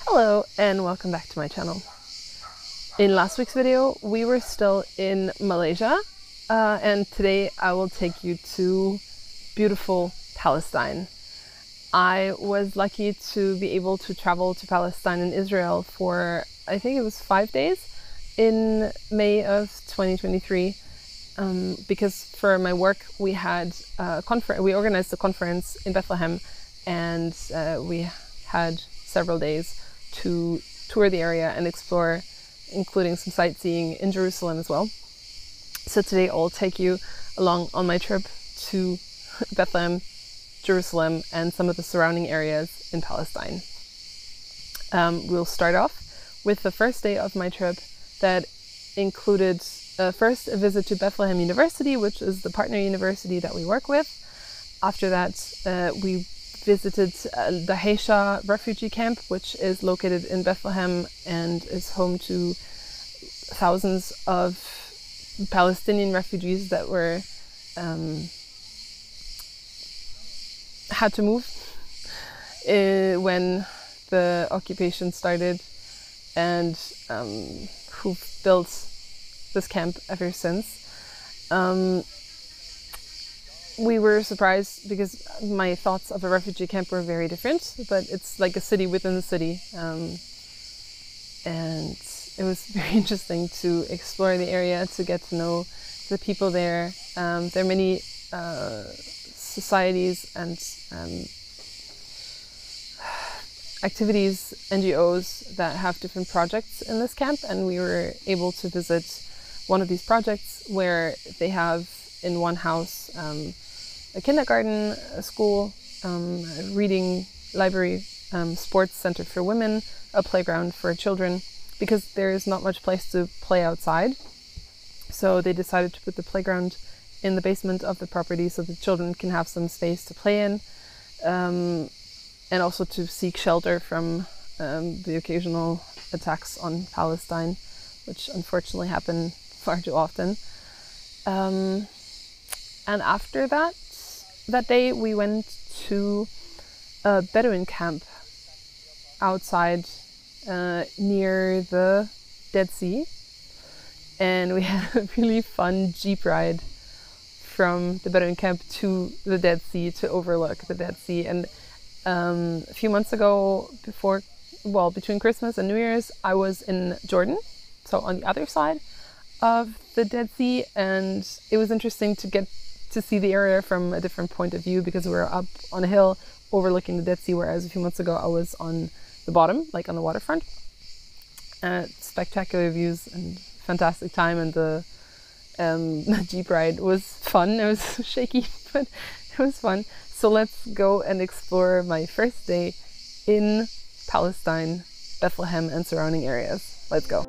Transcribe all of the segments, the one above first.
Hello and welcome back to my channel. In last week's video we were still in Malaysia and today I will take you to beautiful Palestine. I was lucky to be able to travel to Palestine and Israel for I think it was 5 days in May of 2023 because for my work we had we organized a conference in Bethlehem and we had several days to tour the area and explore, including some sightseeing in Jerusalem as well. So today I'll take you along on my trip to Bethlehem, Jerusalem and some of the surrounding areas in Palestine. We'll start off with the first day of my trip that included first a visit to Bethlehem University, which is the partner university that we work with. After that we visited Daheisha Refugee Camp, which is located in Bethlehem and is home to thousands of Palestinian refugees that were had to move when the occupation started, and who've built this camp ever since. We were surprised because my thoughts of a refugee camp were very different, but it's like a city within the city. And it was very interesting to explore the area, to get to know the people there. There are many societies and activities, NGOs that have different projects in this camp, and we were able to visit one of these projects where they have in one house a kindergarten, a school, a reading library, sports center for women, a playground for children, because there is not much place to play outside. So they decided to put the playground in the basement of the property so the children can have some space to play in, and also to seek shelter from the occasional attacks on Palestine, which unfortunately happen far too often. And after that day we went to a Bedouin camp outside near the Dead Sea, and we had a really fun jeep ride from the Bedouin camp to the Dead Sea to overlook the Dead Sea. And a few months ago, between Christmas and New Year's, I was in Jordan, so on the other side of the Dead Sea, and it was interesting to get to see the area from a different point of view because we were up on a hill overlooking the Dead Sea, whereas a few months ago I was on the bottom, like on the waterfront. Spectacular views and fantastic time, and the jeep ride was fun. It was shaky, but it was fun. So let's go and explore my first day in Palestine, Bethlehem and surrounding areas. Let's go.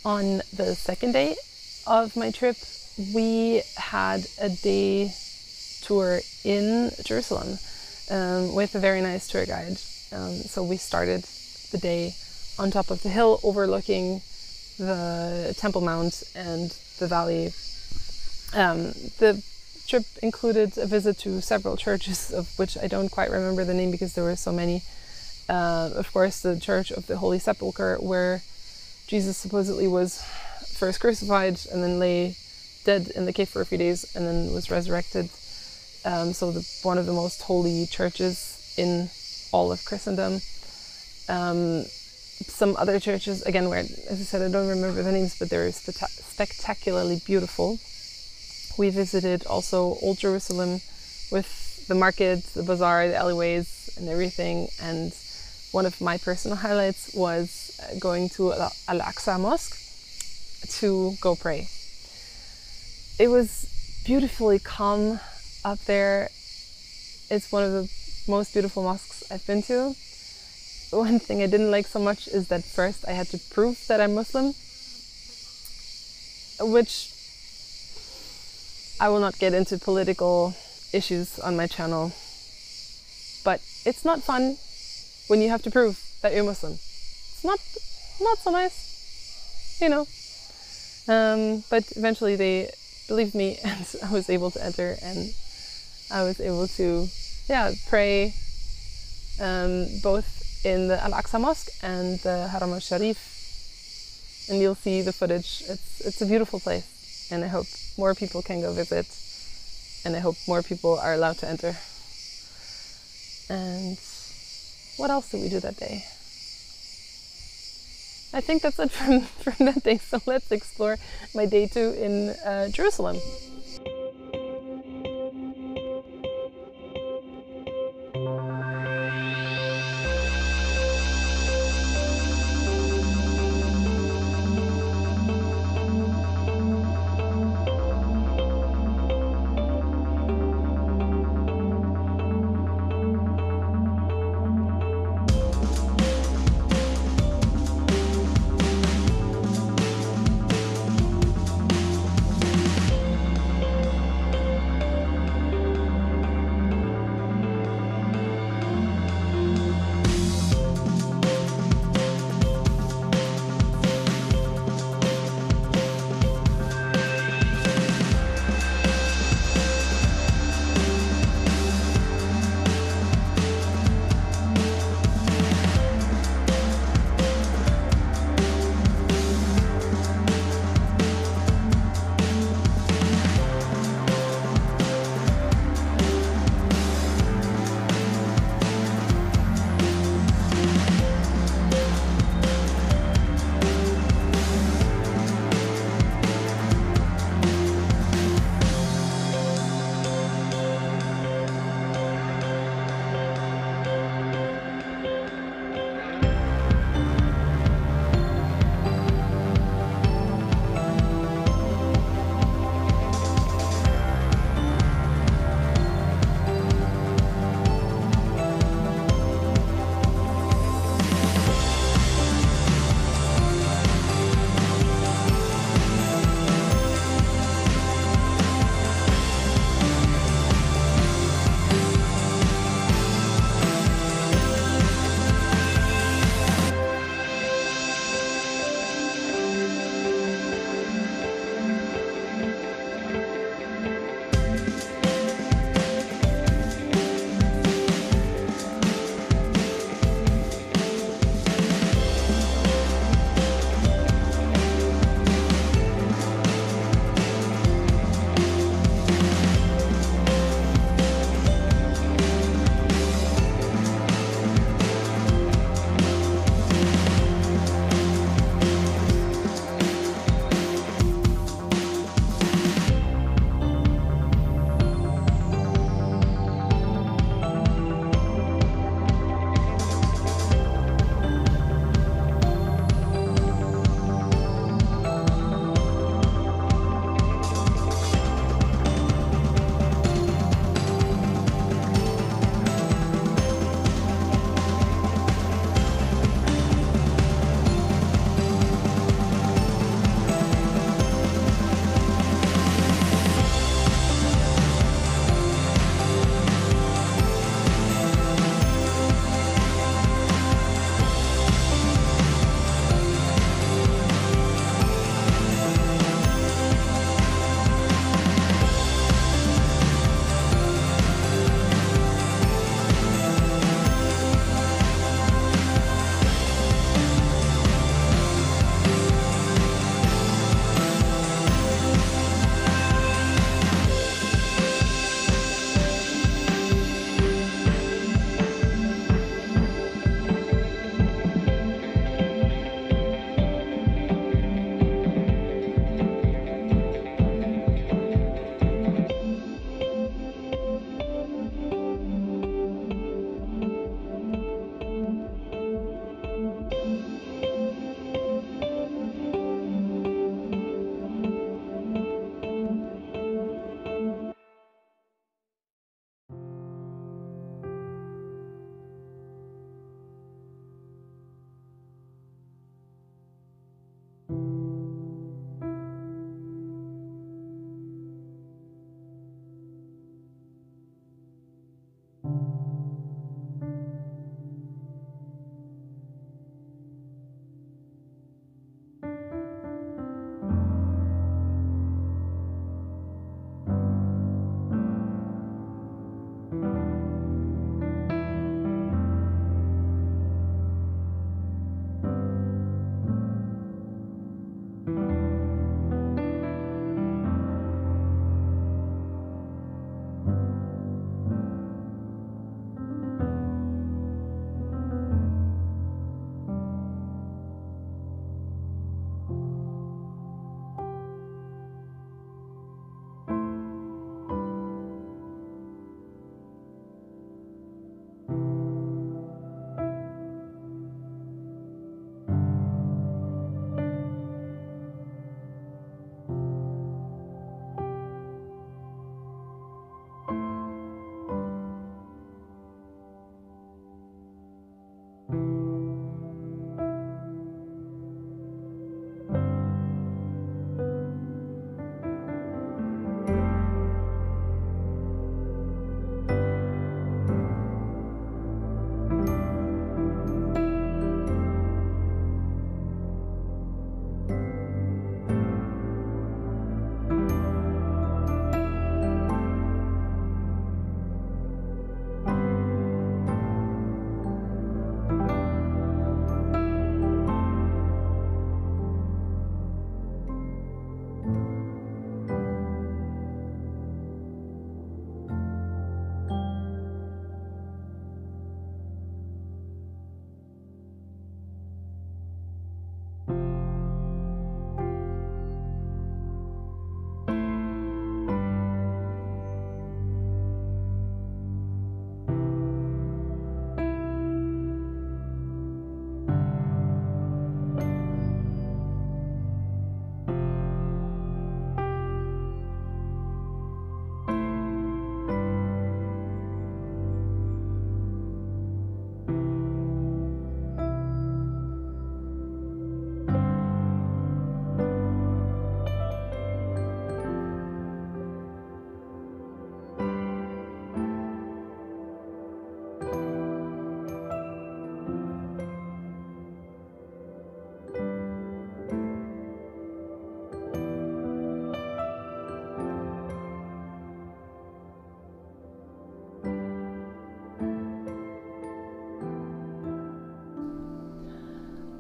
On the second day of my trip, we had a day tour in Jerusalem with a very nice tour guide. So we started the day on top of the hill overlooking the Temple Mount and the valley. The trip included a visit to several churches, of which I don't quite remember the name because there were so many. Of course, the Church of the Holy Sepulchre, where Jesus supposedly was first crucified and then lay dead in the cave for a few days and then was resurrected. So one of the most holy churches in all of Christendom. Some other churches, again, where, as I said, I don't remember the names, but they're spectacularly beautiful. We visited also Old Jerusalem with the market, the bazaar, the alleyways and everything. And one of my personal highlights was going to Al-Aqsa Mosque to go pray. It was beautifully calm up there. It's one of the most beautiful mosques I've been to. One thing I didn't like so much is that first I had to prove that I'm Muslim, which I will not get into political issues on my channel, but it's not fun when you have to prove that you're Muslim. It's not so nice, you know. But eventually they believed me and I was able to enter, and I was able to pray both in the Al-Aqsa Mosque and the Haram al-Sharif, and you'll see the footage. It's a beautiful place, and I hope more people can go visit, and I hope more people are allowed to enter. And what else did we do that day? I think that's it from that day, so let's explore my day 2 in Jerusalem.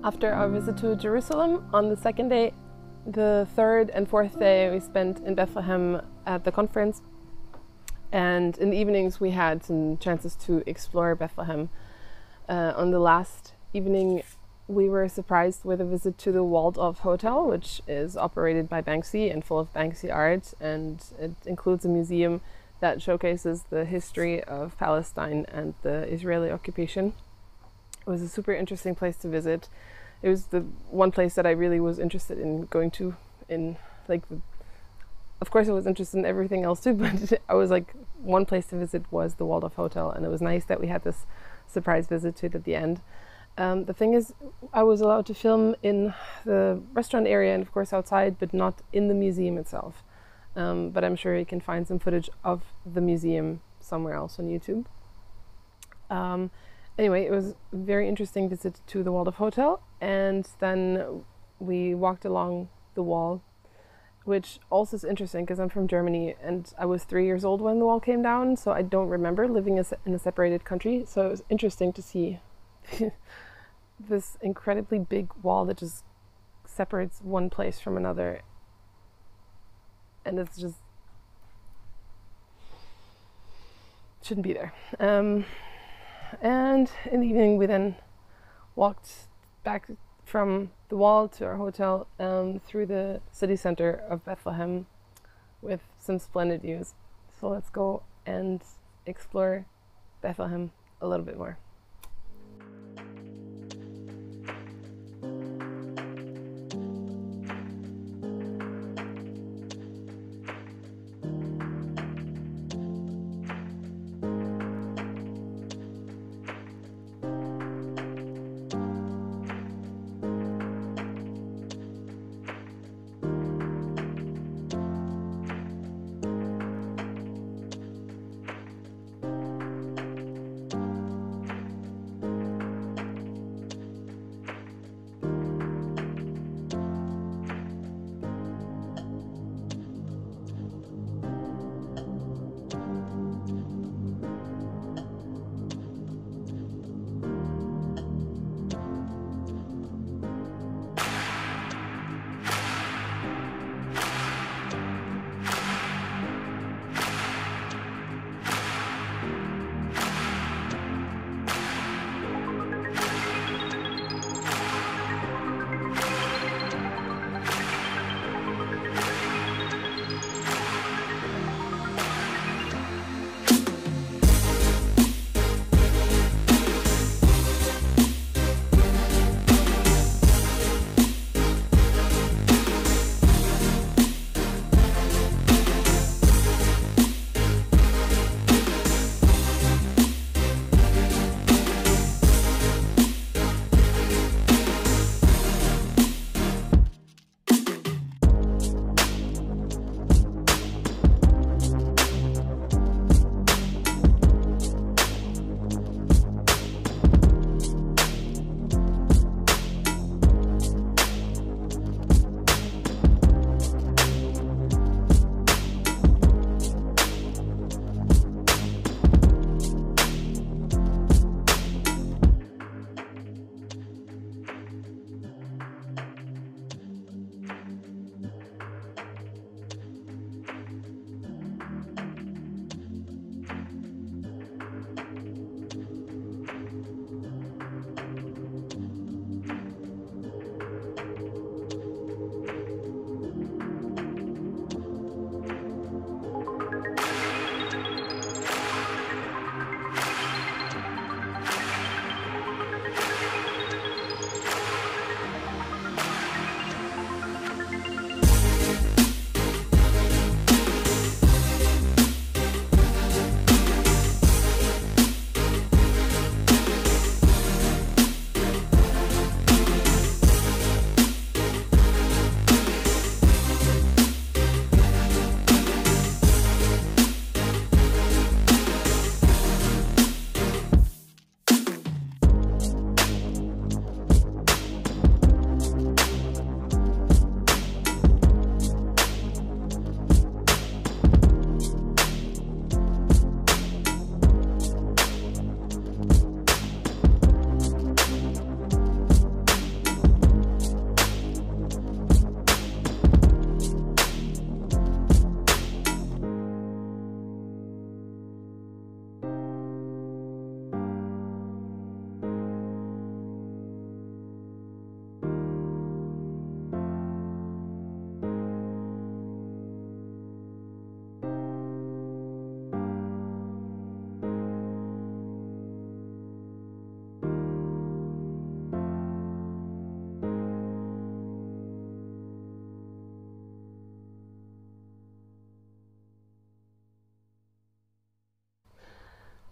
After our visit to Jerusalem, on the second day, the third and fourth day we spent in Bethlehem at the conference, and in the evenings we had some chances to explore Bethlehem. On the last evening we were surprised with a visit to the Waldorf Hotel, which is operated by Banksy and full of Banksy art, and it includes a museum that showcases the history of Palestine and the Israeli occupation. It was a super interesting place to visit. It was the one place that I really was interested in going to, of course I was interested in everything else too, but I was like, one place to visit was the Waldorf Hotel, and it was nice that we had this surprise visit to it at the end. The thing is, I was allowed to film in the restaurant area and of course outside, but not in the museum itself. But I'm sure you can find some footage of the museum somewhere else on YouTube. Anyway, it was a very interesting visit to the Waldorf Hotel, and then we walked along the wall, which also is interesting because I'm from Germany and I was 3 years old when the wall came down, so I don't remember living in a separated country. So it was interesting to see this incredibly big wall that just separates one place from another, and it's just shouldn't be there. And in the evening we then walked back from the wall to our hotel through the city center of Bethlehem with some splendid views. So let's go and explore Bethlehem a little bit more.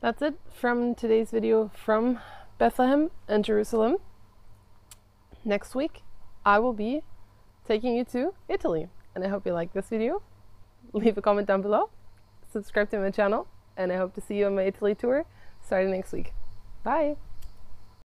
That's it from today's video from Bethlehem and Jerusalem. Next week, I will be taking you to Italy. And I hope you like this video. Leave a comment down below. Subscribe to my channel. And I hope to see you on my Italy tour starting next week. Bye!